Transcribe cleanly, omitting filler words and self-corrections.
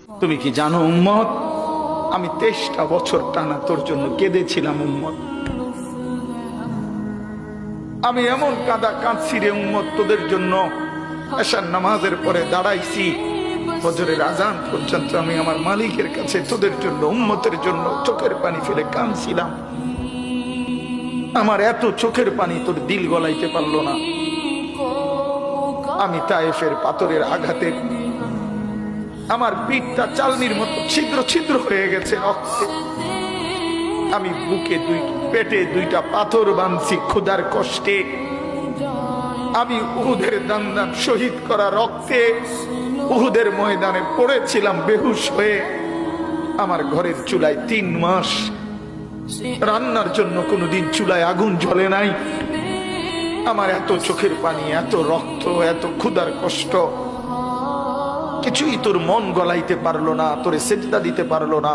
তুমি কি জানো উম্মত, আমি 23টা বছর টানা তোর জন্য কেঁদেছিলাম উম্মত। আমি এমন কাঁদা কাঁদছি রে উম্মত তোদের জন্য। এশার নামাজের পরে দাঁড়াইছি, ফজরের আজান পর্যন্ত আমি আমার মালিকের কাছে তোদের জন্য, উম্মতের জন্য চোখের পানি ফেলে কাঁদছিলাম। আমার এত চোখের পানি তোর দিল গলাইতে পারলো না। আমি তায়েফের পাথরের আঘাতে আমার পিঠটা চালনির মতো ছিদ্র ছিদ্র হয়ে গেছে রক্তে। আমি বুকে পেটে 2টা পাথর বাঁধছি ক্ষুধার কষ্টে। আমি উহুদের দান শহীদ করা রক্তে উহুদের ময়দানে পড়েছিলাম বেহুশ হয়ে। আমার ঘরের চুলায় 3 মাস রান্নার জন্য কোনোদিন চুলায় আগুন জ্বলে নাই। আমার এত চোখের পানি, এত রক্ত, এত ক্ষুধার কষ্ট, কিছুই তোর মন গলাইতে পারলো না, তোরে সেজদা দিতে পারলো না।